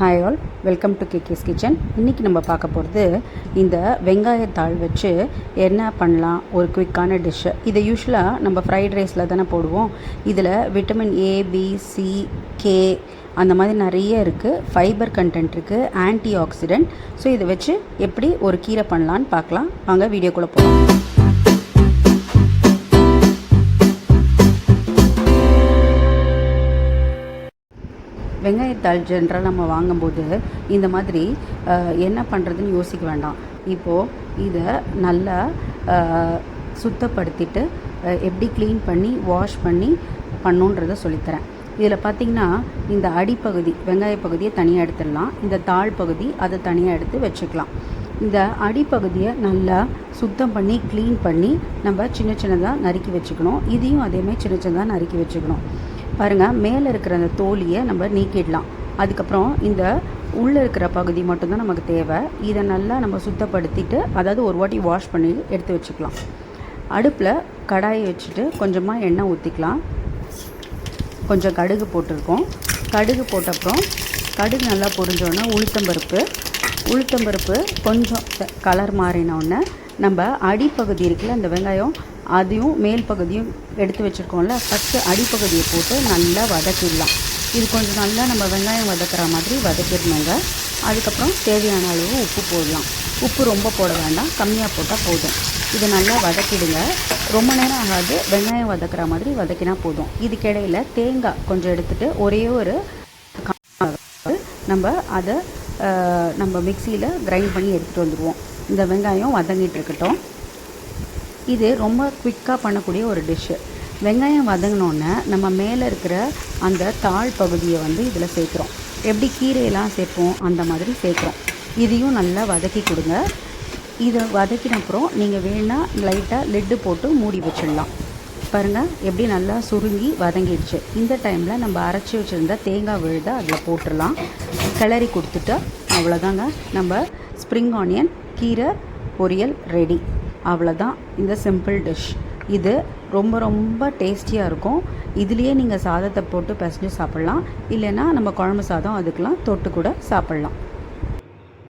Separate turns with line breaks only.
Hi all, welcome to KKS kitchen. இன்றைக்கி நம்ம பார்க்க போகிறது இந்த வெங்காயத்தாள் வச்சு என்ன பண்ணலாம், ஒரு குயிக்கான டிஷ்ஷு. இதை யூஸ்வலாக நம்ம ஃப்ரைட் ரைஸில் தானே போடுவோம். இதில் vitamin A, B, C, K அந்த மாதிரி நிறைய இருக்குது. ஃபைபர் கண்டென்ட் இருக்குது, ஆன்டி ஆக்சிடென்ட். ஸோ இதை வச்சு எப்படி ஒரு கீரை பண்ணலான்னு பார்க்கலாம். வாங்க வீடியோக்குள்ளே போகலாம். வெங்காயத்தாள் ஜென்ரலாக நம்ம வாங்கும்போது இந்த மாதிரி என்ன பண்ணுறதுன்னு யோசிக்க வேண்டாம். இப்போது இதை நல்லா சுத்தப்படுத்திட்டு எப்படி க்ளீன் பண்ணி வாஷ் பண்ணி பண்ணுன்றதை சொல்லித்தரேன். இதில் பார்த்திங்கன்னா இந்த அடிப்பகுதி வெங்காய பகுதியை தனியாக எடுத்துடலாம். இந்த தாள் பகுதி அதை தனியாக எடுத்து வச்சுக்கலாம். இந்த அடிப்பகுதியை நல்லா சுத்தம் பண்ணி க்ளீன் பண்ணி நம்ம சின்ன சின்னதாக நறுக்கி வச்சுக்கணும். இதையும் அதேமாதிரி சின்ன சின்னதாக நறுக்கி வச்சுக்கணும். பாருங்கள், மேலே இருக்கிற அந்த தோலியை நம்ம நீக்கிடலாம். அதுக்கப்புறம் இந்த உள்ளே இருக்கிற பகுதி மட்டும்தான் நமக்கு தேவை. இதை நல்லா நம்ம சுத்தப்படுத்திட்டு, அதாவது ஒரு வாட்டி வாஷ் பண்ணி எடுத்து வச்சுக்கலாம். அடுப்பில் கடாயை வச்சுட்டு கொஞ்சமாக எண்ணெய் ஊற்றிக்கலாம். கொஞ்சம் கடுகு போட்டிருக்கோம். கடுகு போட்டப்புறம் கடுகு நல்லா பொரிஞ்சோடனே உளுத்தம்பருப்பு கொஞ்சம் கலர் மாறினோடனே நம்ம அடிப்பகுதி இருக்குல்ல, அந்த வெங்காயம் அதையும் மேல் பகுதியும் எடுத்து வச்சுருக்கோம்ல, ஃபஸ்ட்டு அடிப்பகுதியை போட்டு நல்லா வதக்கிடலாம். இது கொஞ்சம் நல்லா நம்ம வெங்காயம் வதக்கிற மாதிரி வதக்கிடணுங்க. அதுக்கப்புறம் தேவையான அளவு உப்பு போடலாம். உப்பு ரொம்ப போட வேண்டாம், கம்மியாக போட்டால் போதும். இதை நல்லா வதக்கிடுங்க. ரொம்ப நேரம் ஆகாது, வெங்காயம் வதக்கிற மாதிரி வதக்கினா போதும். இதுக்கிடையில் தேங்காய் கொஞ்சம் எடுத்துகிட்டு ஒரே ஒரு நம்ம மிக்சியில் கிரைண்ட் பண்ணி எடுத்துகிட்டு வந்துடுவோம். இந்த வெங்காயம் வதங்கிட்டு இருக்கட்டும். இது ரொம்ப குயிக்காக பண்ணக்கூடிய ஒரு டிஷ்ஷு. வெங்காயம் வதங்கினோன்னே நம்ம மேலே இருக்கிற அந்த தாள் பகுதியை இதில் சேர்க்குறோம். எப்படி கீரையெல்லாம் சேர்ப்போம் அந்த மாதிரி சேர்க்குறோம். இதையும் நல்லா வதக்கி கொடுங்க. இதை வதக்கின அப்புறம் நீங்கள் வேணால் லைட்டாக லிட்டு போட்டு மூடி வச்சிடலாம். பாருங்கள், எப்படி நல்லா சுருங்கி வதங்கிடுச்சு. இந்த டைமில் நம்ம அரைச்சி வச்சுருந்த தேங்காய் விழுத அதில் போட்டுடலாம். கிளறி கொடுத்துட்டு அவ்வளோதாங்க, நம்ம ஸ்ப்ரிங் ஆனியன் கீரை பொரியல் ரெடி. அவ்வளோதான் இந்த சிம்பிள் டிஷ். இது ரொம்ப ரொம்ப டேஸ்டியாக இருக்கும். இதுலேயே நீங்கள் சாதத்தை போட்டு பிசைஞ்சு சாப்பிட்லாம். இல்லைன்னா நம்ம குழம்பு சாதம் அதுக்கெலாம் தொட்டு கூட சாப்பிட்லாம்.